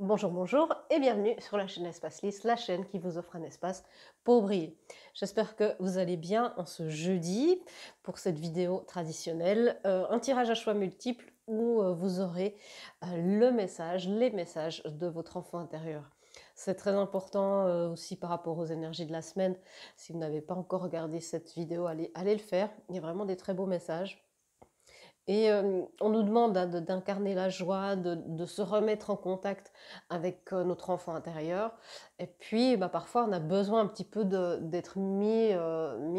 Bonjour, bonjour et bienvenue sur la chaîne Espace Lys, la chaîne qui vous offre un espace pour briller. J'espère que vous allez bien en ce jeudi pour cette vidéo traditionnelle, un tirage à choix multiple où vous aurez le message, les messages de votre enfant intérieur. C'est très important aussi par rapport aux énergies de la semaine. Si vous n'avez pas encore regardé cette vidéo, allez le faire. Il y a vraiment des très beaux messages. Et on nous demande d'incarner la joie, de se remettre en contact avec notre enfant intérieur. Et puis, parfois, on a besoin un petit peu d'être mis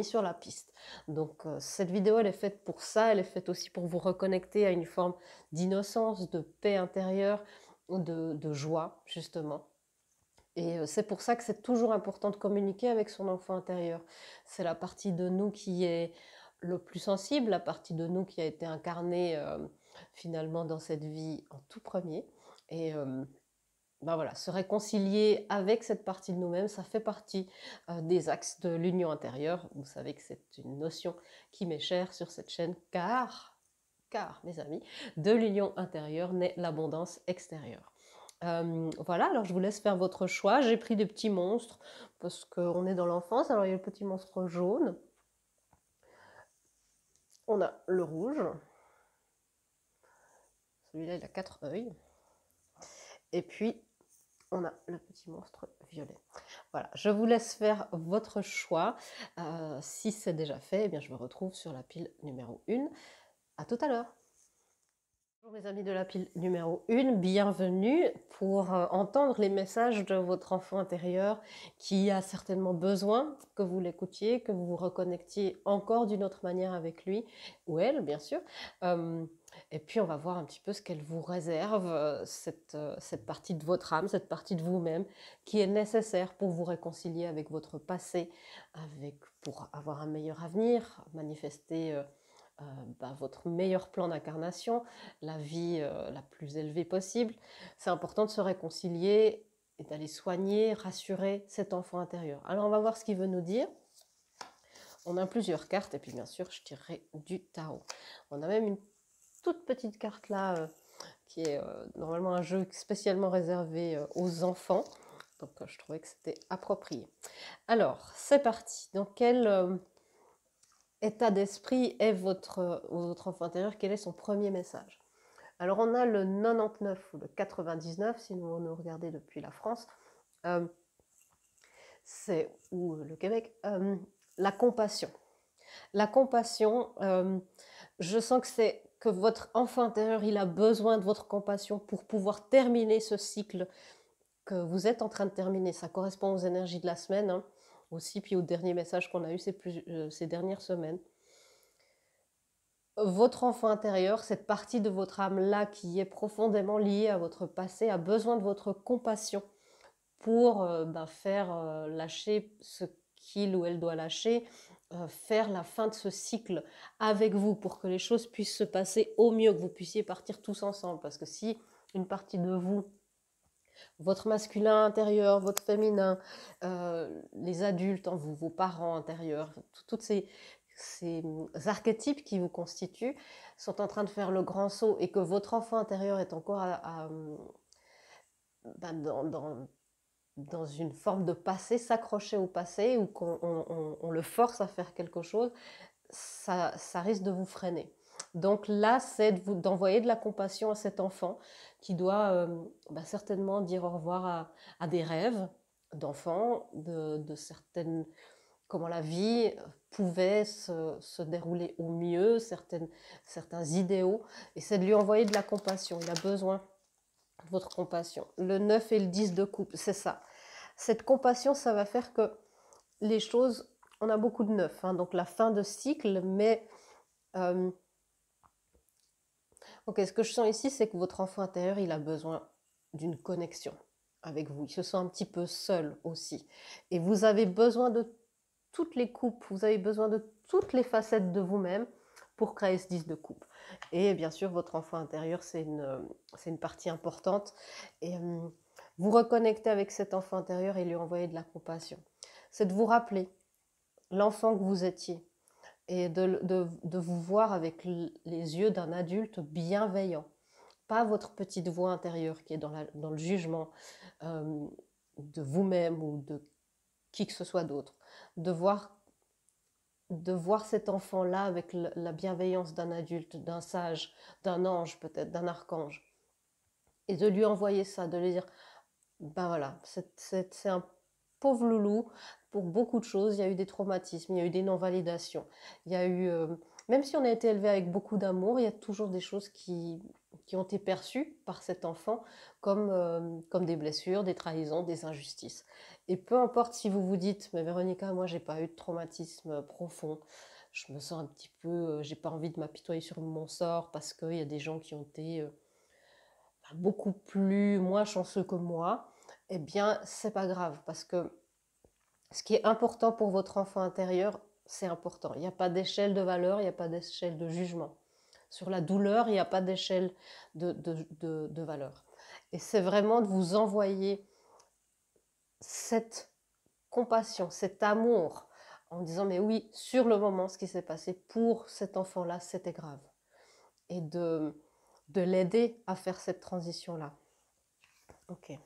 sur la piste. Donc, cette vidéo, elle est faite pour ça. Elle est faite aussi pour vous reconnecter à une forme d'innocence, de paix intérieure, de joie, justement. Et c'est pour ça que c'est toujours important de communiquer avec son enfant intérieur. C'est la partie de nous qui est le plus sensible, la partie de nous qui a été incarnée finalement dans cette vie en tout premier. Et voilà, se réconcilier avec cette partie de nous-mêmes, ça fait partie des axes de l'union intérieure. Vous savez que c'est une notion qui m'est chère sur cette chaîne, car, mes amis, de l'union intérieure naît l'abondance extérieure. Voilà, alors je vous laisse faire votre choix. J'ai pris des petits monstres parce qu'on est dans l'enfance. Alors il y a le petit monstre jaune. On a le rouge. Celui-là, il a 4 œils. Et puis, on a le petit monstre violet. Voilà, je vous laisse faire votre choix. Si c'est déjà fait, eh bien, je vous retrouve sur la pile numéro 1. À tout à l'heure. Bonjour mes amis de la pile numéro 1, bienvenue pour entendre les messages de votre enfant intérieur qui a certainement besoin que vous l'écoutiez, que vous vous reconnectiez encore d'une autre manière avec lui ou elle, bien sûr. Et puis on va voir un petit peu ce qu'elle vous réserve, cette partie de votre âme, cette partie de vous-même qui est nécessaire pour vous réconcilier avec votre passé, pour avoir un meilleur avenir, manifester votre meilleur plan d'incarnation, la vie la plus élevée possible. C'est important de se réconcilier et d'aller soigner, rassurer cet enfant intérieur. Alors on va voir ce qu'il veut nous dire. On a plusieurs cartes et puis bien sûr je tirerai du tarot. On a même une toute petite carte là qui est normalement un jeu spécialement réservé aux enfants. Donc je trouvais que c'était approprié. Alors c'est parti. Dans quel état d'esprit est votre enfant intérieur? Quel est son premier message? Alors on a le 99 ou le 99 si nous regardons depuis la France, ou le Québec, la compassion. La compassion, je sens que c'est que votre enfant intérieur, il a besoin de votre compassion pour pouvoir terminer ce cycle que vous êtes en train de terminer. Ça correspond aux énergies de la semaine hein, aussi, puis au dernier message qu'on a eu ces dernières semaines. Votre enfant intérieur, cette partie de votre âme-là qui est profondément liée à votre passé, a besoin de votre compassion pour faire lâcher ce qu'il ou elle doit lâcher, faire la fin de ce cycle avec vous pour que les choses puissent se passer au mieux, que vous puissiez partir tous ensemble. Parce que si une partie de vous, votre masculin intérieur, votre féminin, les adultes en vous, vos parents intérieurs, toutes ces archétypes qui vous constituent sont en train de faire le grand saut et que votre enfant intérieur est encore dans une forme de passé, s'accrocher au passé ou qu'on le force à faire quelque chose, ça risque de vous freiner. Donc là, c'est d'envoyer de la compassion à cet enfant qui doit certainement dire au revoir à des rêves d'enfants, de certaines comment la vie pouvait se dérouler au mieux, certains idéaux, et c'est de lui envoyer de la compassion. Il a besoin de votre compassion. Le 9 et le 10 de coupe, c'est ça. Cette compassion, ça va faire que les choses, on a beaucoup de 9, hein, donc la fin de cycle, mais ok, ce que je sens ici, c'est que votre enfant intérieur, il a besoin d'une connexion avec vous. Il se sent un petit peu seul aussi. Et vous avez besoin de toutes les coupes, vous avez besoin de toutes les facettes de vous-même pour créer ce 10 de coupe. Et bien sûr, votre enfant intérieur, c'est une partie importante. Et vous reconnecter avec cet enfant intérieur et lui envoyer de la compassion. C'est de vous rappeler l'enfant que vous étiez et de vous voir avec les yeux d'un adulte bienveillant. pas votre petite voix intérieure qui est dans le jugement de vous-même ou de qui que ce soit d'autre, de voir cet enfant-là avec la bienveillance d'un adulte, d'un sage, d'un ange peut-être, d'un archange, et de lui envoyer ça, de lui dire, ben voilà, c'est un pauvre loulou pour beaucoup de choses, il y a eu des traumatismes, il y a eu des non-validations, il y a eu, même si on a été élevé avec beaucoup d'amour, il y a toujours des choses qui ont été perçues par cet enfant comme des blessures, des trahisons, des injustices. Et peu importe si vous vous dites, mais Véronica, moi j'ai pas eu de traumatisme profond, je me sens un petit peu, j'ai pas envie de m'apitoyer sur mon sort parce qu'il y a des gens qui ont été beaucoup moins chanceux que moi, eh bien c'est pas grave, parce que ce qui est important pour votre enfant intérieur, c'est important. Il n'y a pas d'échelle de valeur, il n'y a pas d'échelle de jugement. Sur la douleur, il n'y a pas d'échelle de valeur. Et c'est vraiment de vous envoyer cette compassion, cet amour, en disant, mais oui, sur le moment, ce qui s'est passé pour cet enfant-là, c'était grave. Et de l'aider à faire cette transition-là. Ok.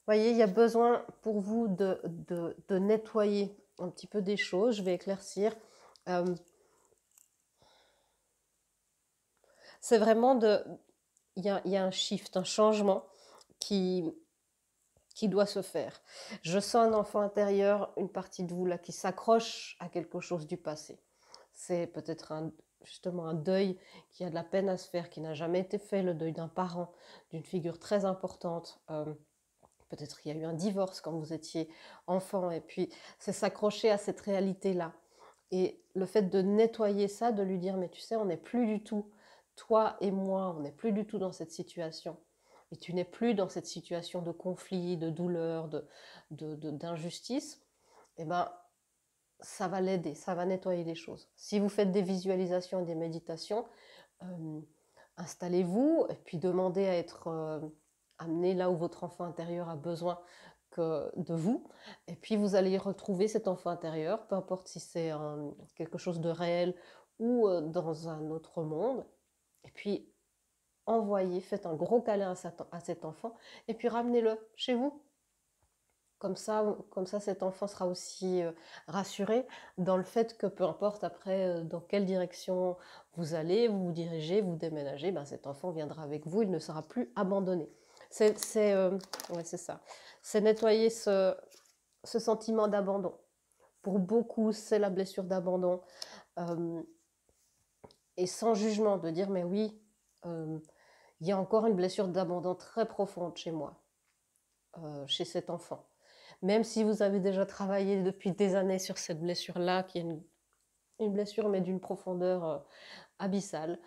Voyez, il y a besoin pour vous de nettoyer un petit peu des choses. Je vais éclaircir. C'est vraiment il y a un shift, un changement qui doit se faire. Je sens un enfant intérieur, une partie de vous là qui s'accroche à quelque chose du passé. C'est peut-être justement un deuil qui a de la peine à se faire, qui n'a jamais été fait, le deuil d'un parent, d'une figure très importante. Peut-être qu'il y a eu un divorce quand vous étiez enfant, et puis c'est s'accrocher à cette réalité-là. Et le fait de nettoyer ça, de lui dire, mais tu sais, on n'est plus du tout, toi et moi, on n'est plus du tout dans cette situation. Et tu n'es plus dans cette situation de conflit, de douleur, d'injustice. Eh ben, ça va l'aider, ça va nettoyer les choses. Si vous faites des visualisations et des méditations, installez-vous et puis demandez à être amené là où votre enfant intérieur a besoin de vous. Et puis vous allez retrouver cet enfant intérieur, peu importe si c'est quelque chose de réel ou dans un autre monde. Et puis envoyez, faites un gros câlin à cet enfant et puis ramenez-le chez vous. Comme ça, cet enfant sera aussi rassuré dans le fait que peu importe après dans quelle direction vous allez, vous vous dirigez, vous déménagez, ben cet enfant viendra avec vous, il ne sera plus abandonné. C'est ça. C'est nettoyer ce sentiment d'abandon. Pour beaucoup, c'est la blessure d'abandon. Et sans jugement, de dire, mais oui, il y a encore une blessure d'abandon très profonde chez moi, chez cet enfant. Même si vous avez déjà travaillé depuis des années sur cette blessure-là, qui est une blessure mais d'une profondeur abyssale,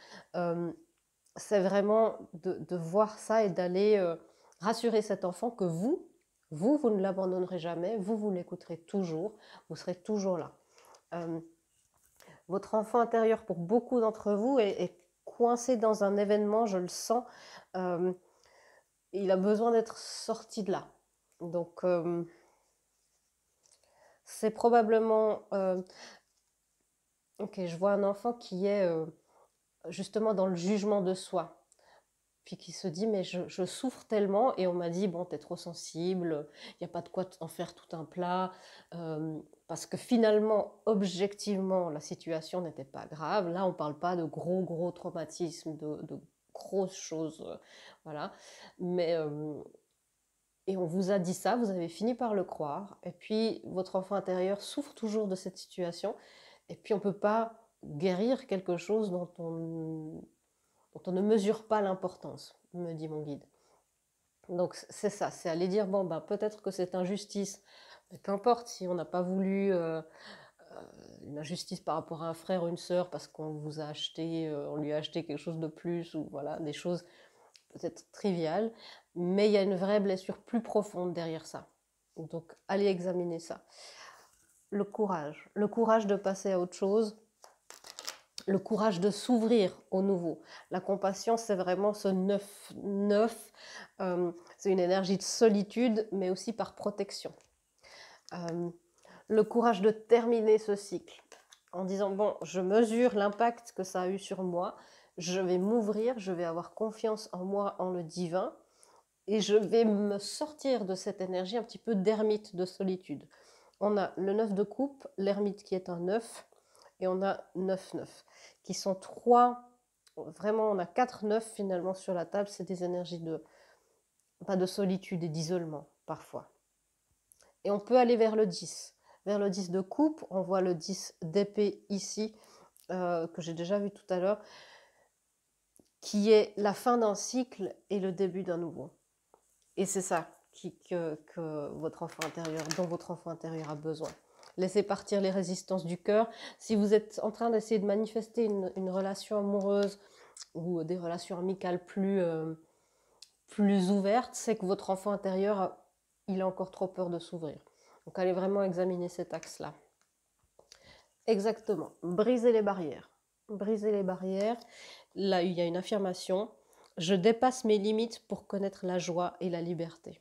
c'est vraiment de voir ça et d'aller rassurer cet enfant que vous ne l'abandonnerez jamais, vous l'écouterez toujours, vous serez toujours là. Votre enfant intérieur, pour beaucoup d'entre vous, est coincé dans un événement, je le sens, il a besoin d'être sorti de là. Donc, c'est probablement... ok, je vois un enfant qui est justement dans le jugement de soi. Puis qui se dit, mais je souffre tellement, et on m'a dit, bon, t'es trop sensible, il n'y a pas de quoi en faire tout un plat, parce que finalement, objectivement, la situation n'était pas grave. Là, on ne parle pas de gros traumatismes, de grosses choses, voilà. Mais, et on vous a dit ça, vous avez fini par le croire, et puis votre enfant intérieur souffre toujours de cette situation, et puis on ne peut pas guérir quelque chose dont on ne mesure pas l'importance, me dit mon guide. Donc c'est ça, c'est aller dire, bon, ben, peut-être que cette injustice, qu'importe si on n'a pas voulu une injustice par rapport à un frère ou une sœur parce qu'on vous a acheté, on lui a acheté quelque chose de plus, ou voilà, des choses peut-être triviales, mais il y a une vraie blessure plus profonde derrière ça. Donc allez examiner ça. Le courage de passer à autre chose, le courage de s'ouvrir au nouveau. La compassion, c'est vraiment ce neuf. C'est une énergie de solitude, mais aussi par protection. Le courage de terminer ce cycle en disant, bon, je mesure l'impact que ça a eu sur moi, je vais m'ouvrir, je vais avoir confiance en moi, en le divin, et je vais me sortir de cette énergie un petit peu d'ermite, de solitude. On a le 9 de coupe, l'ermite qui est un 9, et on a 9-9, qui sont trois, vraiment on a 4-9 finalement sur la table, c'est des énergies pas de solitude et d'isolement parfois. Et on peut aller vers le 10. Vers le 10 de coupe, on voit le 10 d'épée ici, que j'ai déjà vu tout à l'heure, qui est la fin d'un cycle et le début d'un nouveau. Et c'est ça que votre enfant intérieur, dont votre enfant intérieur a besoin. Laissez partir les résistances du cœur. Si vous êtes en train d'essayer de manifester une relation amoureuse ou des relations amicales plus ouvertes, c'est que votre enfant intérieur, il a encore trop peur de s'ouvrir. Donc allez vraiment examiner cet axe-là. Exactement. Briser les barrières. Briser les barrières. Là, il y a une affirmation. Je dépasse mes limites pour connaître la joie et la liberté.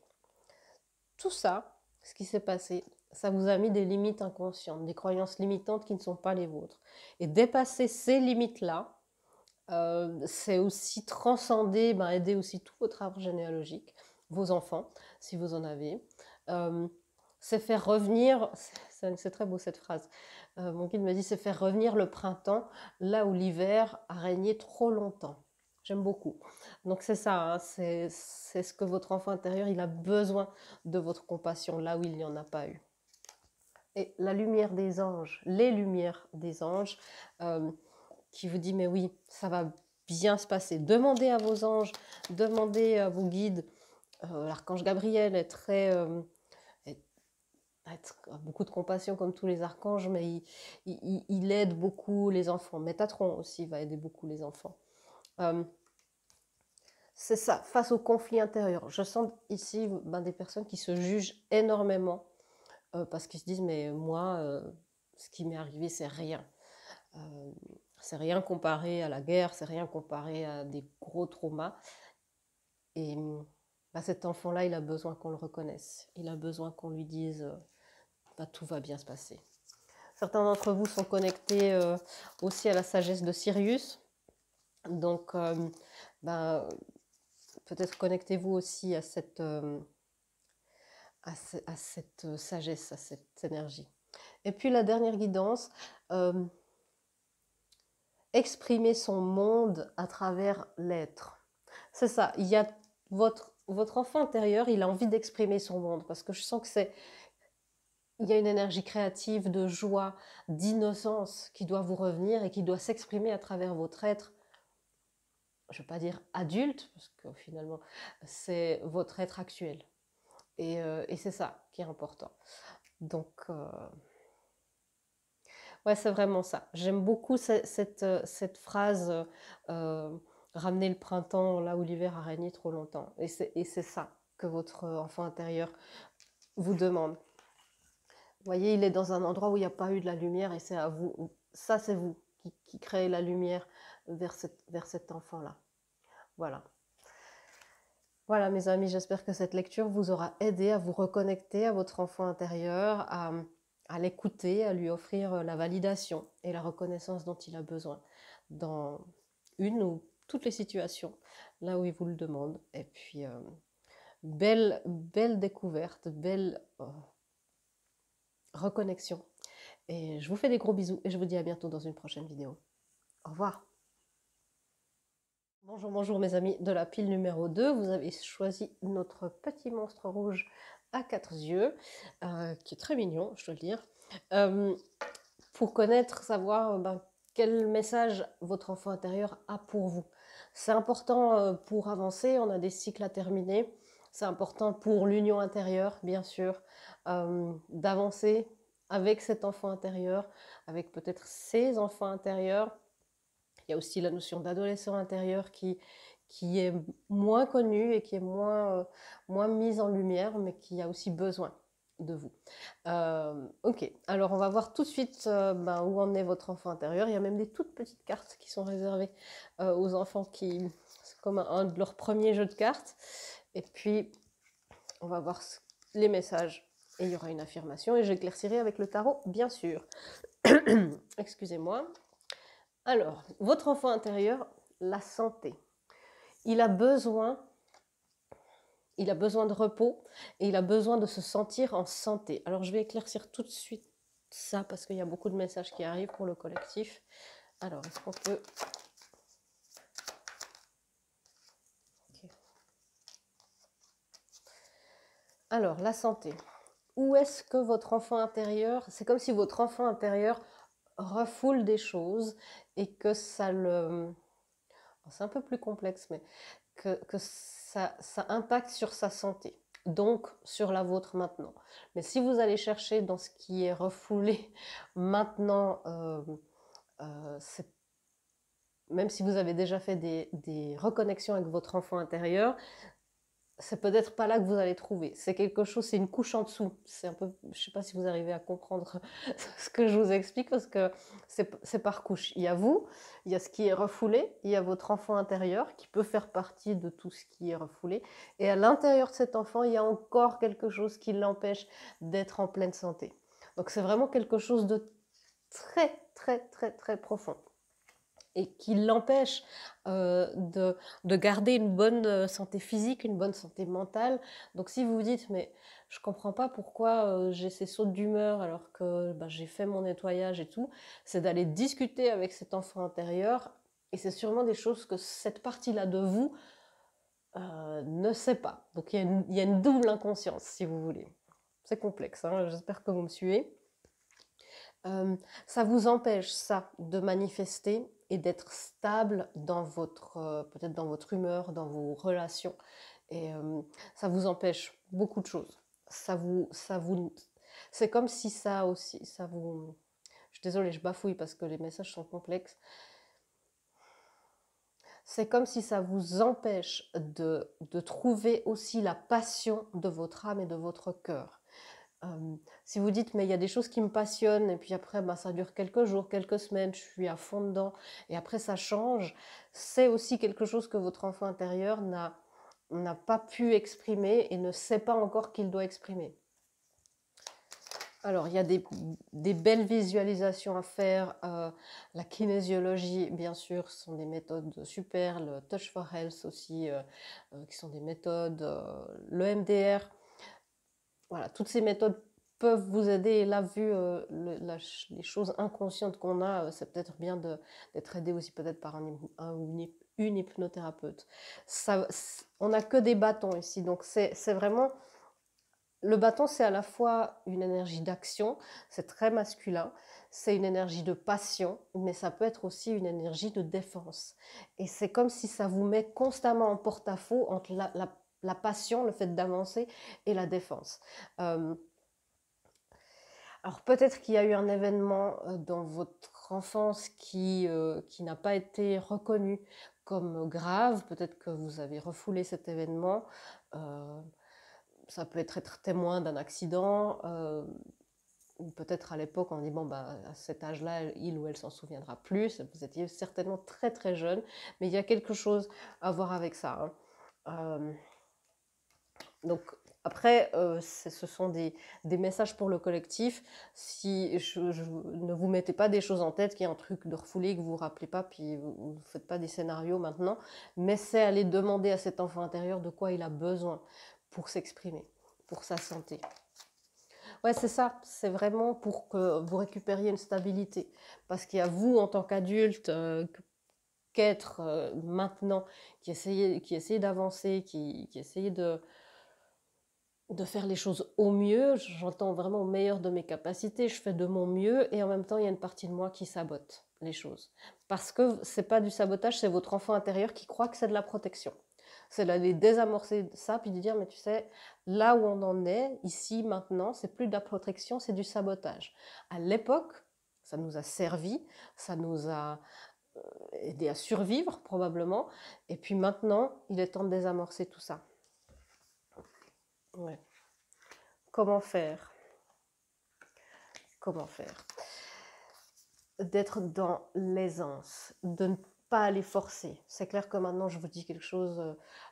Tout ça, ce qui s'est passé, ça vous a mis des limites inconscientes, des croyances limitantes qui ne sont pas les vôtres. Et dépasser ces limites-là, c'est aussi transcender, aider aussi tout votre arbre généalogique, vos enfants, si vous en avez. C'est faire revenir, c'est très beau cette phrase, mon guide me dit, c'est faire revenir le printemps là où l'hiver a régné trop longtemps. J'aime beaucoup. Donc c'est ça, hein, c'est ce que votre enfant intérieur, il a besoin de votre compassion là où il n'y en a pas eu. Et la lumière des anges, les lumières des anges, qui vous dit, mais oui, ça va bien se passer. Demandez à vos anges, demandez à vos guides. L'archange Gabriel est très... a beaucoup de compassion comme tous les archanges, mais il aide beaucoup les enfants. Métatron aussi va aider beaucoup les enfants. C'est ça, face au conflit intérieur. Je sens ici des personnes qui se jugent énormément parce qu'ils se disent, mais moi, ce qui m'est arrivé, c'est rien. C'est rien comparé à la guerre, c'est rien comparé à des gros traumas. Et cet enfant-là, il a besoin qu'on le reconnaisse. Il a besoin qu'on lui dise tout va bien se passer. Certains d'entre vous sont connectés aussi à la sagesse de Sirius. Donc, peut-être connectez-vous aussi à cette sagesse, à cette énergie. Et puis la dernière guidance, exprimer son monde à travers l'être. C'est ça, il y a votre enfant intérieur, il a envie d'exprimer son monde, parce que je sens que il y a une énergie créative, de joie, d'innocence qui doit vous revenir et qui doit s'exprimer à travers votre être. Je ne veux pas dire adulte, parce que finalement, c'est votre être actuel. Et c'est ça qui est important. Donc, ouais, c'est vraiment ça. J'aime beaucoup cette phrase ramener le printemps là où l'hiver a régné trop longtemps. Et c'est ça que votre enfant intérieur vous demande. Vous voyez, il est dans un endroit où il n'y a pas eu de la lumière et c'est à vous. Ça, c'est vous qui créez la lumière vers cet enfant-là. Voilà. Voilà, mes amis, j'espère que cette lecture vous aura aidé à vous reconnecter à votre enfant intérieur, à l'écouter, à lui offrir la validation et la reconnaissance dont il a besoin dans une ou toutes les situations, là où il vous le demande. Et puis, belle découverte, belle reconnexion. Et je vous fais des gros bisous et je vous dis à bientôt dans une prochaine vidéo. Au revoir. Bonjour, bonjour mes amis de la pile numéro 2. Vous avez choisi notre petit monstre rouge à 4 yeux, qui est très mignon, je dois le dire, pour connaître, savoir quel message votre enfant intérieur a pour vous. C'est important pour avancer, on a des cycles à terminer. C'est important pour l'union intérieure, bien sûr, d'avancer avec cet enfant intérieur, avec peut-être ses enfants intérieurs. Il y a aussi la notion d'adolescent intérieur qui est moins connue et qui est moins mise en lumière, mais qui a aussi besoin de vous. Ok, alors on va voir tout de suite où en est votre enfant intérieur. Il y a même des toutes petites cartes qui sont réservées aux enfants c'est comme un de leurs premiers jeux de cartes. Et puis, on va voir les messages. Et il y aura une affirmation et j'éclaircirai avec le tarot, bien sûr. Excusez-moi. Alors, votre enfant intérieur la santé. Il a besoin de repos et il a besoin de se sentir en santé. Alors, je vais éclaircir tout de suite ça parce qu'il y a beaucoup de messages qui arrivent pour le collectif. Alors, est-ce qu'on peut... Okay. Alors, la santé. Où est-ce que votre enfant intérieur... C'est comme si votre enfant intérieur refoule des choses et que ça le... C'est un peu plus complexe, mais que ça impacte sur sa santé, donc sur la vôtre maintenant. Mais si vous allez chercher dans ce qui est refoulé maintenant, même si vous avez déjà fait des reconnexions avec votre enfant intérieur, c'est peut-être pas là que vous allez trouver. C'est quelque chose, c'est une couche en dessous. C'est un peu, je sais pas si vous arrivez à comprendre ce que je vous explique parce que c'est par couche. Il y a vous, il y a ce qui est refoulé, il y a votre enfant intérieur qui peut faire partie de tout ce qui est refoulé. Et à l'intérieur de cet enfant, il y a encore quelque chose qui l'empêche d'être en pleine santé. Donc c'est vraiment quelque chose de très, très, très, très profond et qui l'empêche de garder une bonne santé physique, une bonne santé mentale. Donc si vous vous dites, mais je comprends pas pourquoi j'ai ces sautes d'humeur alors que j'ai fait mon nettoyage et tout, c'est d'aller discuter avec cet enfant intérieur, et c'est sûrement des choses que cette partie-là de vous ne sait pas. Donc il y a une double inconscience, si vous voulez. C'est complexe, hein, j'espère que vous me suivez. Ça vous empêche, ça, de manifester et d'être stable dans votre, peut-être dans votre humeur, dans vos relations. Et ça vous empêche beaucoup de choses. C'est comme si ça aussi, ça vous... Je suis désolée, je bafouille parce que les messages sont complexes. C'est comme si ça vous empêche de trouver aussi la passion de votre âme et de votre cœur. Si vous dites mais il y a des choses qui me passionnent et puis après ça dure quelques jours, quelques semaines, je suis à fond dedans et après ça change, c'est aussi quelque chose que votre enfant intérieur n'a pas pu exprimer et ne sait pas encore qu'il doit exprimer. Alors il y a des belles visualisations à faire, la kinésiologie bien sûr sont des méthodes super, le Touch for Health aussi qui sont des méthodes, le MDR, voilà, toutes ces méthodes peuvent vous aider. Et là, vu les choses inconscientes qu'on a, c'est peut-être bien d'être aidé aussi peut-être par une hypnothérapeute. On n'a que des bâtons ici, donc c'est vraiment... Le bâton, c'est à la fois une énergie d'action, c'est très masculin, c'est une énergie de passion, mais ça peut être aussi une énergie de défense. Et c'est comme si ça vous met constamment en porte-à-faux entre la passion, le fait d'avancer, et la défense. Alors peut-être qu'il y a eu un événement dans votre enfance qui n'a pas été reconnu comme grave, peut-être que vous avez refoulé cet événement, ça peut être témoin d'un accident, ou peut-être à l'époque on dit bon à cet âge-là il ou elle s'en souviendra plus, vous étiez certainement très très jeune, mais il y a quelque chose à voir avec ça, hein. Donc après, ce sont des messages pour le collectif. Si ne vous mettez pas des choses en tête, qu'il y a un truc de refoulé que vous ne vous rappelez pas, puis vous ne faites pas des scénarios maintenant, mais c'est aller demander à cet enfant intérieur de quoi il a besoin pour s'exprimer, pour sa santé. Ouais, c'est ça, c'est vraiment pour que vous récupériez une stabilité. Parce qu'il y a vous, en tant qu'adulte, qu'être maintenant, qui essayez d'avancer, qui essayez de faire les choses au mieux, j'entends vraiment au meilleur de mes capacités, je fais de mon mieux et en même temps il y a une partie de moi qui sabote les choses. Parce que c'est pas du sabotage, c'est votre enfant intérieur qui croit que c'est de la protection. C'est d'aller désamorcer ça puis de dire mais tu sais, là où on en est, ici, maintenant, c'est plus de la protection, c'est du sabotage. À l'époque, ça nous a servi, ça nous a aidé à survivre probablement, et puis maintenant, il est temps de désamorcer tout ça. Ouais. Comment faire? Comment faire? D'être dans l'aisance, de ne pas aller forcer. C'est clair que maintenant je vous dis quelque chose,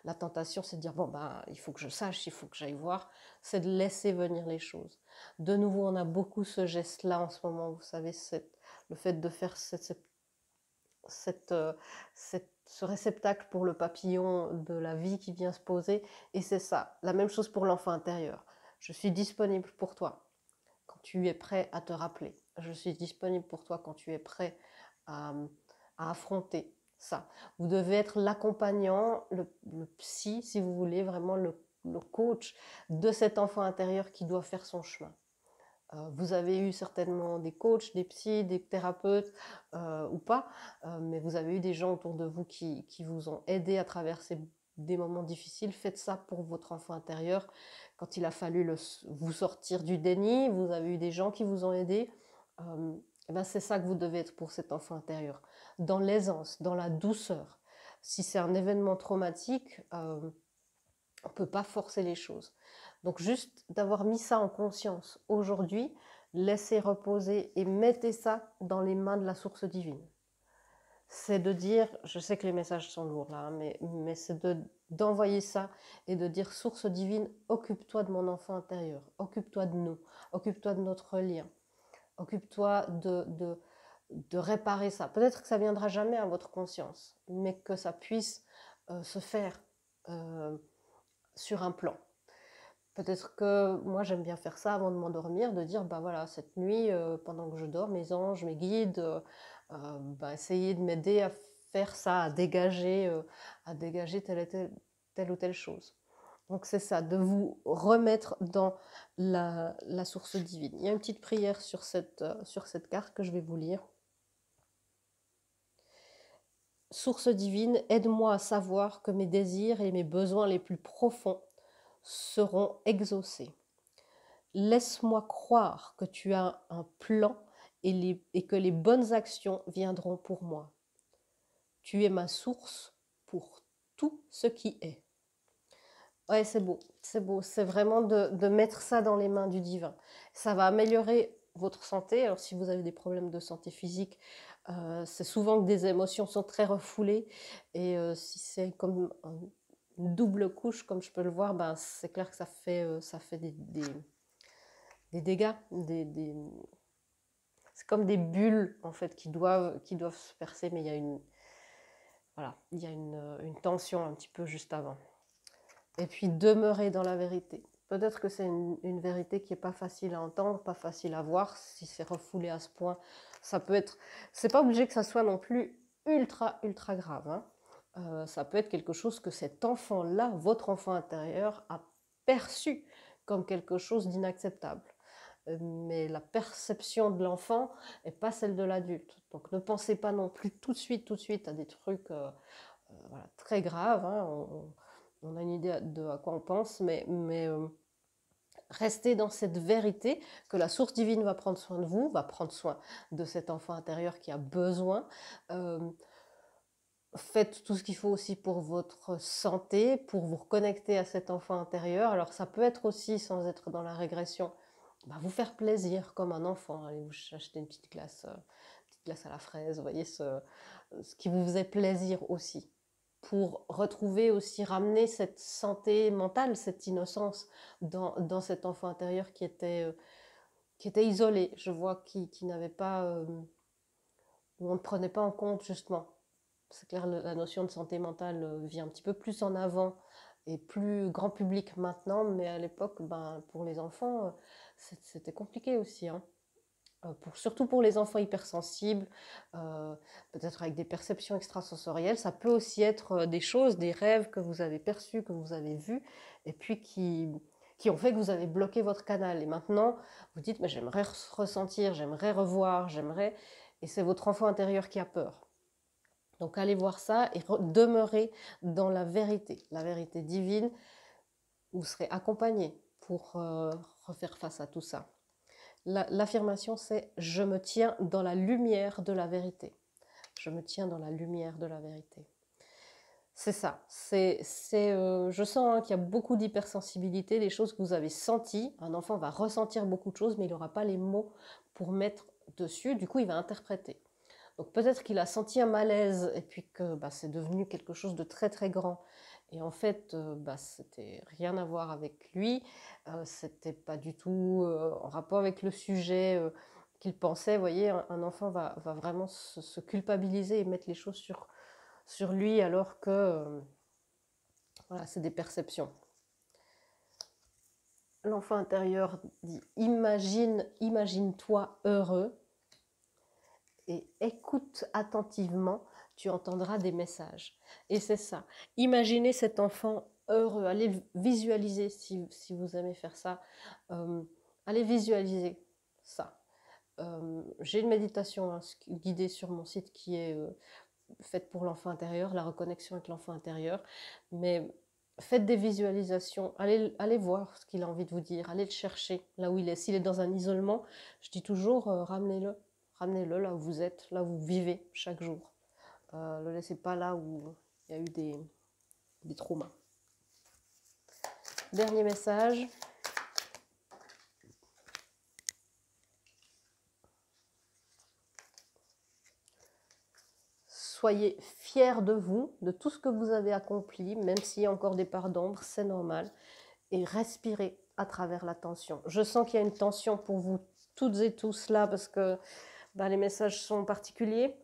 la tentation c'est de dire bon il faut que je sache, il faut que j'aille voir, c'est de laisser venir les choses. De nouveau on a beaucoup ce geste là en ce moment, vous savez, le fait de faire ce réceptacle pour le papillon de la vie qui vient se poser. Et c'est ça, la même chose pour l'enfant intérieur. Je suis disponible pour toi quand tu es prêt à te rappeler. Je suis disponible pour toi quand tu es prêt à, à affronter ça. Vous devez être l'accompagnant, le psy, si vous voulez, vraiment le coach de cet enfant intérieur qui doit faire son chemin. Vous avez eu certainement des coachs, des psys, des thérapeutes ou pas, mais vous avez eu des gens autour de vous qui vous ont aidé à traverser des moments difficiles. Faites ça pour votre enfant intérieur. Quand il a fallu vous sortir du déni, vous avez eu des gens qui vous ont aidé. Et ben c'est ça que vous devez être pour cet enfant intérieur. Dans l'aisance, dans la douceur. Si c'est un événement traumatique, on ne peut pas forcer les choses. Donc juste d'avoir mis ça en conscience aujourd'hui, laissez reposer et mettez ça dans les mains de la source divine. C'est de dire, je sais que les messages sont lourds là, mais c'est d'envoyer ça et de dire source divine, occupe-toi de mon enfant intérieur, occupe-toi de nous, occupe-toi de notre lien, occupe-toi de réparer ça. Peut-être que ça viendra jamais à votre conscience, mais que ça puisse se faire sur un plan. Peut-être que moi j'aime bien faire ça avant de m'endormir, de dire bah voilà, cette nuit, pendant que je dors, mes anges, mes guides, essayez de m'aider à faire ça, à dégager telle ou telle chose. Donc c'est ça, de vous remettre dans la source divine. Il y a une petite prière sur cette carte que je vais vous lire. Source divine, aide-moi à savoir que mes désirs et mes besoins les plus profonds seront exaucés. Laisse-moi croire que tu as un plan et que les bonnes actions viendront pour moi. Tu es ma source pour tout ce qui est. Ouais, c'est beau, c'est beau. C'est vraiment de mettre ça dans les mains du divin. Ça va améliorer votre santé. Alors si vous avez des problèmes de santé physique, c'est souvent que des émotions sont très refoulées. Et si c'est comme une double couche, comme je peux le voir, c'est clair que ça fait des dégâts, c'est comme des bulles en fait qui doivent se percer, mais il y a une tension un petit peu juste avant. Et puis demeurer dans la vérité. Peut-être que c'est une vérité qui n'est pas facile à entendre, pas facile à voir, si c'est refoulé à ce point. Ça peut être, c'est pas obligé que ça soit non plus ultra grave, hein. Ça peut être quelque chose que cet enfant-là, votre enfant intérieur, a perçu comme quelque chose d'inacceptable. Mais la perception de l'enfant n'est pas celle de l'adulte. Donc ne pensez pas non plus tout de suite à des trucs voilà, très graves, hein. On a une idée de à quoi on pense, mais restez dans cette vérité que la source divine va prendre soin de vous, va prendre soin de cet enfant intérieur qui a besoin. Faites tout ce qu'il faut aussi pour votre santé, pour vous reconnecter à cet enfant intérieur. Alors ça peut être aussi, sans être dans la régression, vous faire plaisir comme un enfant. Allez vous acheter une petite glace à la fraise, vous voyez, ce qui vous faisait plaisir aussi. Pour retrouver aussi, ramener cette santé mentale, cette innocence dans cet enfant intérieur qui était isolé, je vois, qui n'avait pas, où on ne prenait pas en compte justement. C'est clair, la notion de santé mentale vient un petit peu plus en avant et plus grand public maintenant, mais à l'époque, pour les enfants, c'était compliqué aussi, hein. Surtout pour les enfants hypersensibles, peut-être avec des perceptions extrasensorielles, ça peut aussi être des choses, des rêves que vous avez perçus, que vous avez vus, et puis qui ont fait que vous avez bloqué votre canal. Et maintenant, vous dites, mais j'aimerais ressentir, j'aimerais revoir, et c'est votre enfant intérieur qui a peur. Donc allez voir ça et demeurez dans la vérité divine. Vous serez accompagné pour refaire face à tout ça. L'affirmation, c'est « je me tiens dans la lumière de la vérité ». Je me tiens dans la lumière de la vérité. C'est ça. Je sens qu'il y a beaucoup d'hypersensibilité, des choses que vous avez senties. Un enfant va ressentir beaucoup de choses, mais il n'aura pas les mots pour mettre dessus. Du coup, il va interpréter. Donc peut-être qu'il a senti un malaise et puis que c'est devenu quelque chose de très grand. Et en fait, c'était rien à voir avec lui, c'était pas du tout en rapport avec le sujet qu'il pensait. Vous voyez, un enfant va vraiment se culpabiliser et mettre les choses sur lui, alors que voilà, c'est des perceptions. L'enfant intérieur dit imagine-toi heureux et écoute attentivement, tu entendras des messages. Et c'est ça, imaginez cet enfant heureux, allez visualiser si vous aimez faire ça, allez visualiser ça. J'ai une méditation guidée sur mon site qui est faite pour l'enfant intérieur, la reconnexion avec l'enfant intérieur, mais faites des visualisations, allez voir ce qu'il a envie de vous dire, allez le chercher là où il est. S'il est dans un isolement, je dis toujours ramenez-le là où vous êtes, là où vous vivez chaque jour. Le laissez pas là où il y a eu des traumas. Dernier message. Soyez fiers de vous, de tout ce que vous avez accompli, même s'il y a encore des parts d'ombre, c'est normal. Et respirez à travers la tension. Je sens qu'il y a une tension pour vous toutes et tous là, parce que les messages sont particuliers.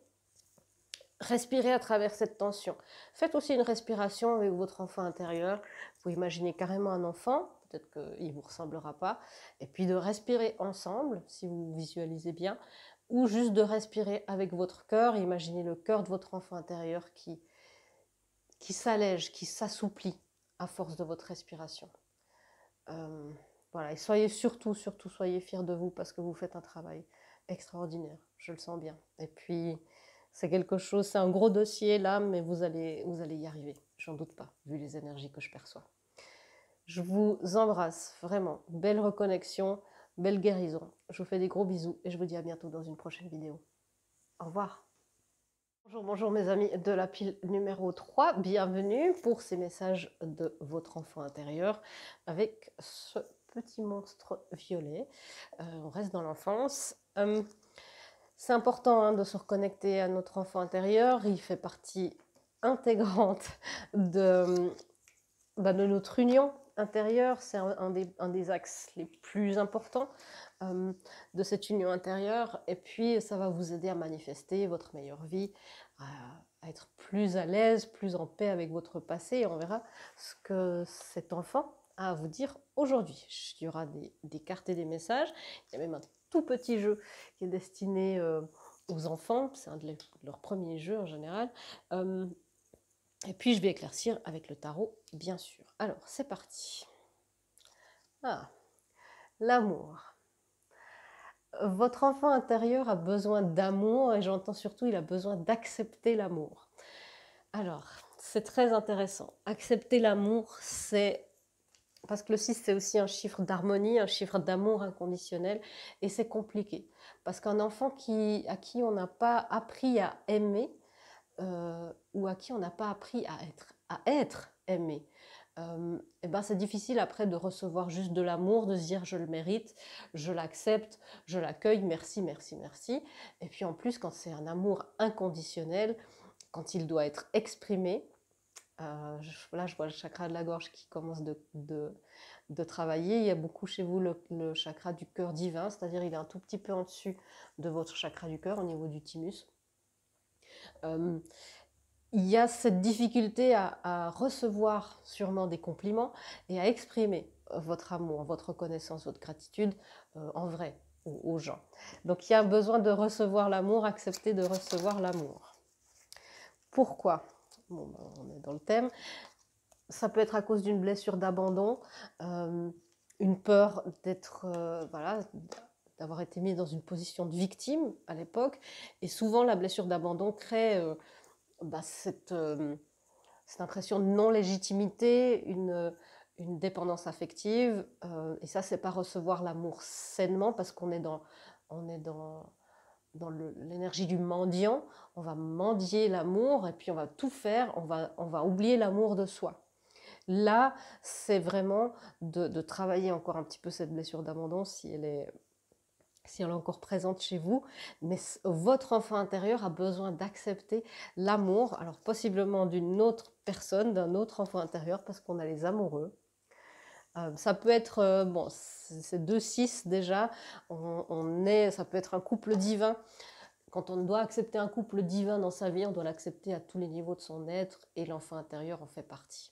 Respirez à travers cette tension. Faites aussi une respiration avec votre enfant intérieur. Vous imaginez carrément un enfant, peut-être qu'il ne vous ressemblera pas, et puis de respirer ensemble, si vous visualisez bien, ou juste de respirer avec votre cœur. Imaginez le cœur de votre enfant intérieur qui s'allège, qui s'assouplit à force de votre respiration. Voilà, et soyez surtout soyez fiers de vous, parce que vous faites un travail extraordinaire, je le sens bien. Et puis c'est quelque chose, c'est un gros dossier là, mais vous allez y arriver, j'en doute pas, vu les énergies que je perçois. Je vous embrasse, vraiment, belle reconnexion, belle guérison. Je vous fais des gros bisous et je vous dis à bientôt dans une prochaine vidéo. Au revoir. Bonjour mes amis de la pile numéro 3, bienvenue pour ces messages de votre enfant intérieur avec ce petit monstre violet. On reste dans l'enfance. C'est important de se reconnecter à notre enfant intérieur, il fait partie intégrante de notre union intérieure, c'est un des axes les plus importants de cette union intérieure, et puis ça va vous aider à manifester votre meilleure vie, à être plus à l'aise, plus en paix avec votre passé, et on verra ce que cet enfant a à vous dire aujourd'hui. Il y aura des cartes et des messages, il y a même un tout petit jeu qui est destiné aux enfants, c'est un de leurs premiers jeux en général, et puis je vais éclaircir avec le tarot, bien sûr. Alors, c'est parti. L'amour. Votre enfant intérieur a besoin d'amour, et j'entends surtout il a besoin d'accepter l'amour. Alors, c'est très intéressant. Accepter l'amour, c'est... Parce que le 6, c'est aussi un chiffre d'harmonie, un chiffre d'amour inconditionnel, et c'est compliqué. Parce qu'un enfant à qui on n'a pas appris à aimer, ou à qui on n'a pas appris à être aimé, c'est difficile après de recevoir juste de l'amour, de se dire je le mérite, je l'accepte, je l'accueille, merci, merci, merci. Et puis en plus, quand c'est un amour inconditionnel, quand il doit être exprimé, là je vois le chakra de la gorge qui commence de travailler. Il y a beaucoup chez vous le chakra du cœur divin, c'est-à-dire il est un tout petit peu en dessus de votre chakra du cœur, au niveau du thymus. Il y a cette difficulté à recevoir sûrement des compliments et à exprimer votre amour, votre reconnaissance, votre gratitude en vrai aux gens. Donc il y a besoin de recevoir l'amour, accepter de recevoir l'amour. Pourquoi? Bon, on est dans le thème. Ça peut être à cause d'une blessure d'abandon, une peur d'être, d'avoir été mis dans une position de victime à l'époque. Et souvent, la blessure d'abandon crée cette impression de non-légitimité, une dépendance affective. Et ça, c'est pas recevoir l'amour sainement, parce qu'on est dans l'énergie du mendiant. On va mendier l'amour et puis on va tout faire, on va oublier l'amour de soi. Là, c'est vraiment de travailler encore un petit peu cette blessure d'abandon si elle est encore présente chez vous, mais votre enfant intérieur a besoin d'accepter l'amour, alors possiblement d'une autre personne, d'un autre enfant intérieur, parce qu'on a les amoureux. Ça peut être, bon, c'est 2-6 déjà, ça peut être un couple divin. Quand on doit accepter un couple divin dans sa vie, on doit l'accepter à tous les niveaux de son être et l'enfant intérieur en fait partie.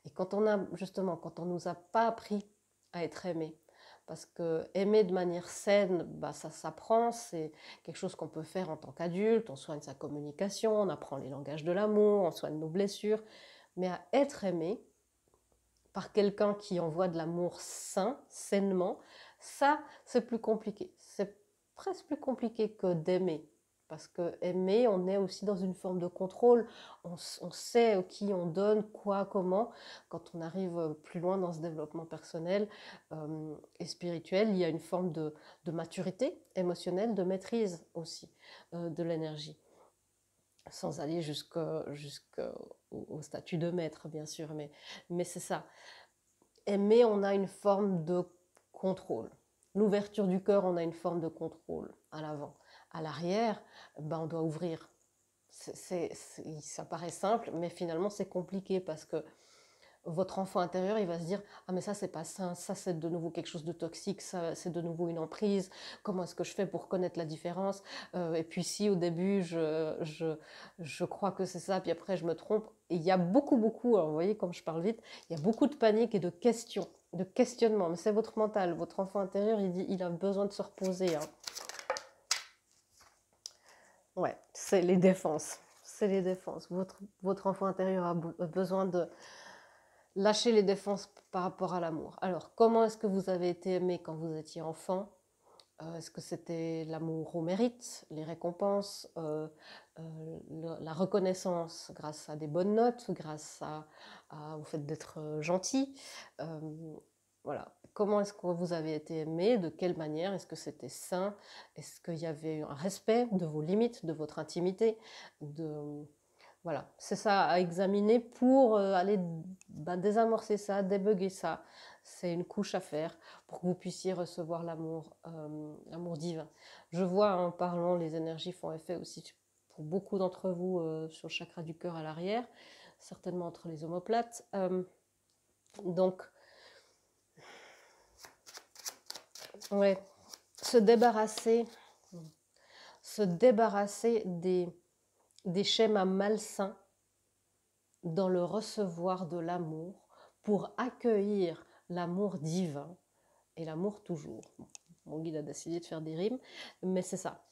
Et quand on nous a pas appris à être aimé, parce que aimer de manière saine, bah, ça s'apprend, c'est quelque chose qu'on peut faire en tant qu'adulte, on soigne sa communication, on apprend les langages de l'amour, on soigne nos blessures, mais à être aimé par quelqu'un qui envoie de l'amour sain, sainement, ça c'est plus compliqué. C'est presque plus compliqué que d'aimer. Parce que aimer, on est aussi dans une forme de contrôle. On sait qui on donne, quoi, comment. Quand on arrive plus loin dans ce développement personnel et spirituel, il y a une forme de maturité émotionnelle, de maîtrise aussi de l'énergie. Sans aller jusqu'au statut de maître, bien sûr. Mais c'est ça. Aimer, on a une forme de contrôle. L'ouverture du cœur, on a une forme de contrôle à l'avant. À l'arrière, ben, on doit ouvrir. Ça paraît simple, mais finalement c'est compliqué parce que votre enfant intérieur, il va se dire « Ah mais ça c'est pas sain, ça c'est de nouveau quelque chose de toxique, ça c'est de nouveau une emprise, comment est-ce que je fais pour connaître la différence ?» Et puis si au début je crois que c'est ça, puis après je me trompe. Et il y a beaucoup, alors vous voyez comme je parle vite, il y a beaucoup de panique et de questions, de questionnement. Mais c'est votre mental, votre enfant intérieur, il a besoin de se reposer. Hein. Ouais, c'est les défenses. C'est les défenses. Votre enfant intérieur a besoin de lâcher les défenses par rapport à l'amour. Alors, comment est-ce que vous avez été aimé quand vous étiez enfant? Est-ce que c'était l'amour au mérite, les récompenses, la reconnaissance grâce à des bonnes notes, grâce au fait d'être gentil? Voilà. Comment est-ce que vous avez été aimé? De quelle manière? Est-ce que c'était sain? Est-ce qu'il y avait un respect de vos limites, de votre intimité? Voilà, c'est ça à examiner pour aller désamorcer ça, débugger ça. C'est une couche à faire pour que vous puissiez recevoir l'amour divin. Je vois en parlant, les énergies font effet aussi pour beaucoup d'entre vous sur le chakra du cœur à l'arrière, certainement entre les omoplates. Donc, ouais, se débarrasser des schémas malsains dans le recevoir de l'amour pour accueillir l'amour divin et l'amour toujours. Mon guide a décidé de faire des rimes, mais c'est ça.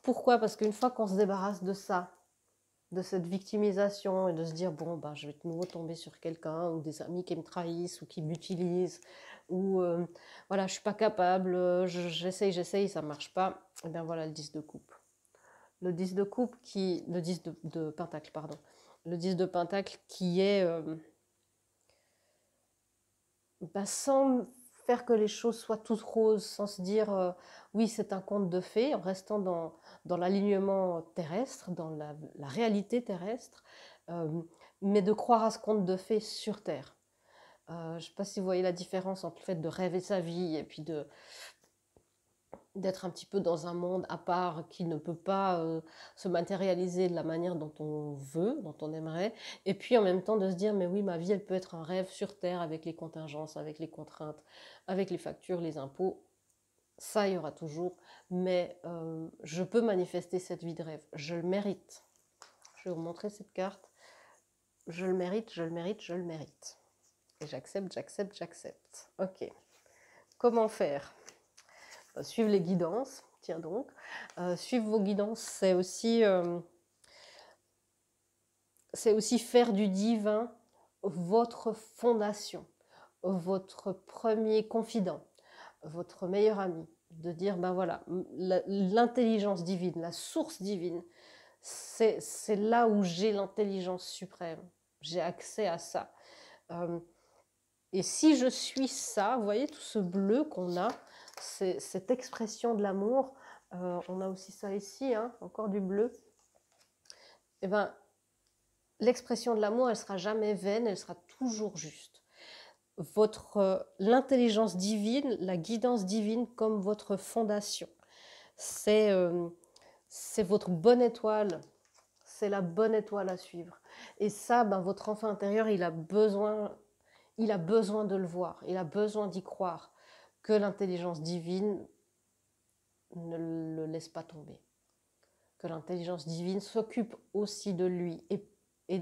Pourquoi? Parce qu'une fois qu'on se débarrasse de ça, de cette victimisation et de se dire bon ben je vais de nouveau tomber sur quelqu'un ou des amis qui me trahissent ou qui m'utilisent ou voilà je suis pas capable, j'essaye ça marche pas, et bien voilà le 10 de coupe. Le 10 de coupe le 10 de pentacle pardon, le 10 de pentacle qui est sans faire que les choses soient toutes roses, sans se dire oui c'est un conte de fées, en restant dans l'alignement terrestre, dans la réalité terrestre, mais de croire à ce conte de fées sur Terre. Je ne sais pas si vous voyez la différence entre le fait de rêver sa vie et puis d'être un petit peu dans un monde à part qui ne peut pas se matérialiser de la manière dont on veut, dont on aimerait, et puis en même temps de se dire mais oui ma vie elle peut être un rêve sur Terre avec les contingences, avec les contraintes, avec les factures, les impôts, ça il y aura toujours, mais je peux manifester cette vie de rêve, je le mérite. Je vais vous montrer cette carte, je le mérite, je le mérite, je le mérite. Et j'accepte, j'accepte, j'accepte. Ok, comment faire? Suivre les guidances, tiens donc. Suivre vos guidances, c'est aussi faire du divin votre fondation, votre premier confident, votre meilleur ami. De dire, ben voilà, l'intelligence divine, la source divine, c'est là où j'ai l'intelligence suprême. J'ai accès à ça. Et si je suis ça, vous voyez tout ce bleu qu'on a, cette expression de l'amour, on a aussi ça ici, hein, encore du bleu, et ben l'expression de l'amour, elle sera jamais vaine, elle sera toujours juste. L'intelligence divine, la guidance divine comme votre fondation, c'est votre bonne étoile, c'est la bonne étoile à suivre. Et ça, ben, votre enfant intérieur, il a besoin il a besoin de le voir, il a besoin d'y croire, que l'intelligence divine ne le laisse pas tomber, que l'intelligence divine s'occupe aussi de lui et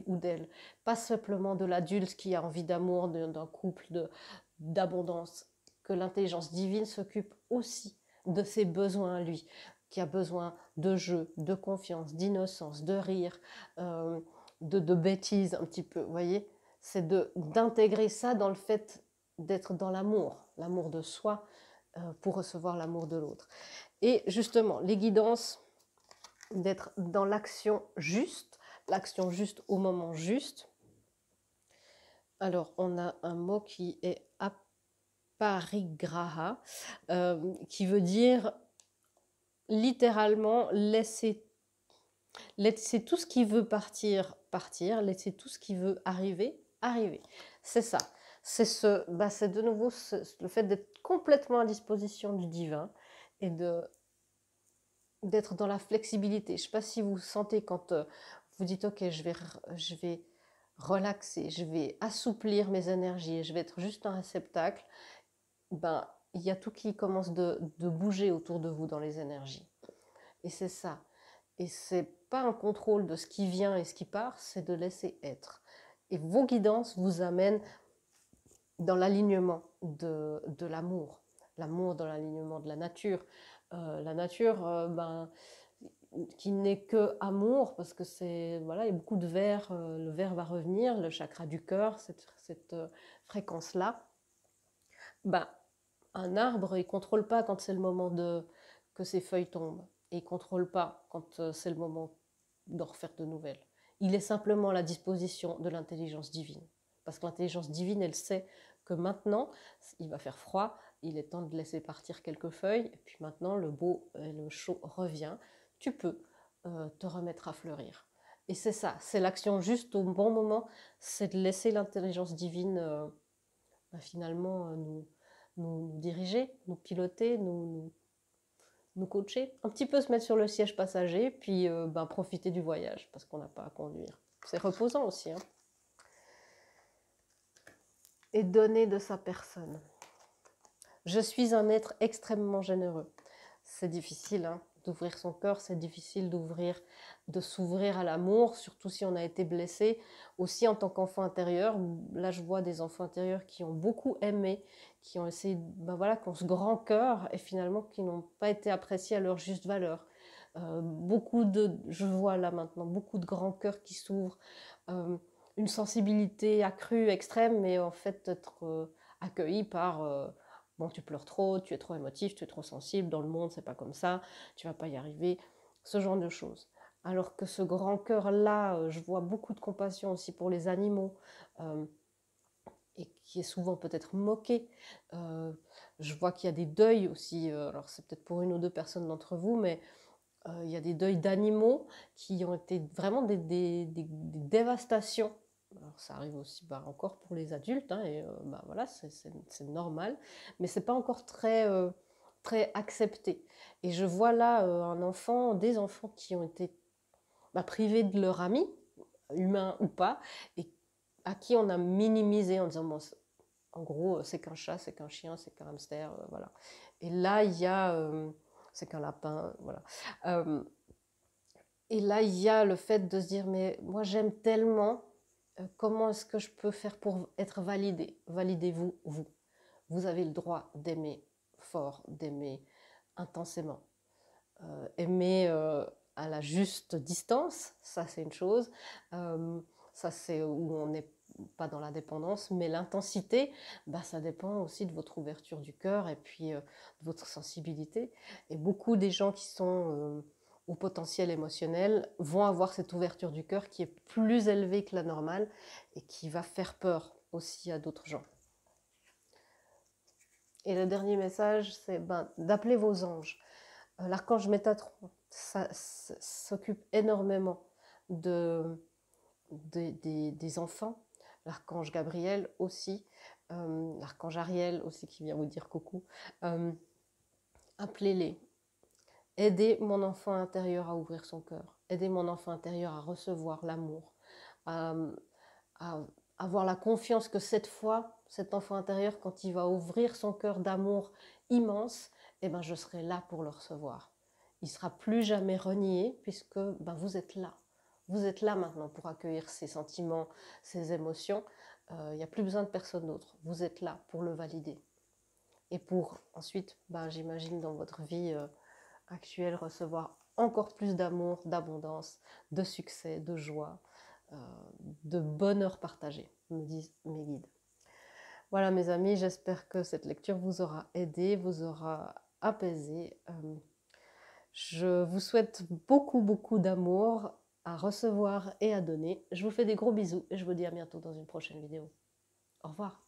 ou d'elle, pas simplement de l'adulte qui a envie d'amour, d'un couple, d'abondance, que l'intelligence divine s'occupe aussi de ses besoins à lui, qui a besoin de jeu, de confiance, d'innocence, de rire, de bêtises un petit peu, vous voyez, c'est d'intégrer ça dans le fait d'être dans l'amour de soi pour recevoir l'amour de l'autre. Et justement, les guidances, d'être dans l'action juste au moment juste. Alors, on a un mot qui est aparigraha, qui veut dire littéralement laisser tout ce qui veut partir, partir, laisser tout ce qui veut arriver, arriver. C'est ça. C'est de nouveau le fait d'être complètement à disposition du divin et d'être dans la flexibilité. Je ne sais pas si vous sentez quand vous dites ok, je vais relaxer, je vais assouplir mes énergies, je vais être juste un réceptacle, ben il y a tout qui commence de bouger autour de vous dans les énergies. Et c'est ça. Et c'est pas un contrôle de ce qui vient et ce qui part, c'est de laisser être. Et vos guidances vous amènent dans l'alignement de l'amour. L'amour dans l'alignement de la nature. La nature, qui n'est que amour, parce que c'est, voilà, il y a beaucoup de verre, le verre va revenir, le chakra du cœur, cette fréquence-là. Ben, un arbre, il ne contrôle pas quand c'est le moment que ses feuilles tombent. Et il ne contrôle pas quand c'est le moment d'en refaire de nouvelles. Il est simplement à la disposition de l'intelligence divine. Parce que l'intelligence divine, elle sait que maintenant, il va faire froid, il est temps de laisser partir quelques feuilles, et puis maintenant, le beau et le chaud revient. Tu peux te remettre à fleurir. Et c'est ça, c'est l'action juste au bon moment, c'est de laisser l'intelligence divine finalement nous diriger, nous piloter, nous coacher, un petit peu se mettre sur le siège passager, puis profiter du voyage, parce qu'on n'a pas à conduire. C'est reposant aussi. Hein. Et donner de sa personne. Je suis un être extrêmement généreux. C'est difficile hein, d'ouvrir son cœur, c'est difficile de s'ouvrir à l'amour, surtout si on a été blessé. Aussi en tant qu'enfant intérieur, là je vois des enfants intérieurs qui ont beaucoup aimé, qui ont essayé, qui ont ce grand cœur et finalement qui n'ont pas été appréciés à leur juste valeur. Je vois là maintenant beaucoup de grands cœurs qui s'ouvrent, une sensibilité accrue, extrême, mais en fait être accueillis par... Bon, tu pleures trop, tu es trop émotif, tu es trop sensible, dans le monde, c'est pas comme ça, tu vas pas y arriver, ce genre de choses. Alors que ce grand cœur-là, je vois beaucoup de compassion aussi pour les animaux, et qui est souvent peut-être moqué. Je vois qu'il y a des deuils aussi, alors c'est peut-être pour une ou deux personnes d'entre vous, mais il y a des deuils d'animaux qui ont été vraiment des dévastations. Alors ça arrive aussi encore pour les adultes, hein, et voilà, c'est normal, mais c'est pas encore très accepté. Et je vois là des enfants qui ont été privés de leur ami, humain ou pas, et à qui on a minimisé en disant bon, en gros c'est qu'un chat, c'est qu'un chien, c'est qu'un hamster, voilà. Et là il y a c'est qu'un lapin, voilà. Et là il y a le fait de se dire mais moi j'aime tellement. Comment est-ce que je peux faire pour être validé? Validez-vous, vous. Vous avez le droit d'aimer fort, d'aimer intensément. Aimer à la juste distance, ça c'est une chose. Ça c'est où on n'est pas dans la dépendance, mais l'intensité, ça dépend aussi de votre ouverture du cœur et puis de votre sensibilité. Et beaucoup des gens qui sont au potentiel émotionnel vont avoir cette ouverture du cœur qui est plus élevée que la normale et qui va faire peur aussi à d'autres gens. Et le dernier message, c'est d'appeler vos anges. L'archange Métatron s'occupe énormément des enfants. L'archange Gabriel aussi, l'archange Ariel aussi qui vient vous dire coucou. Appelez-les. Aidez mon enfant intérieur à ouvrir son cœur. Aidez mon enfant intérieur à recevoir l'amour, à avoir la confiance que cette fois, cet enfant intérieur, quand il va ouvrir son cœur d'amour immense, eh ben, je serai là pour le recevoir. Il ne sera plus jamais renié puisque ben, vous êtes là. Vous êtes là maintenant pour accueillir ses sentiments, ses émotions. Il n'y a plus besoin de personne d'autre. Vous êtes là pour le valider. Et pour ensuite, ben, j'imagine dans votre vie actuelle, recevoir encore plus d'amour, d'abondance, de succès, de joie, de bonheur partagé, me disent mes guides. Voilà mes amis, j'espère que cette lecture vous aura aidé, vous aura apaisé. Je vous souhaite beaucoup, beaucoup d'amour à recevoir et à donner. Je vous fais des gros bisous et je vous dis à bientôt dans une prochaine vidéo. Au revoir.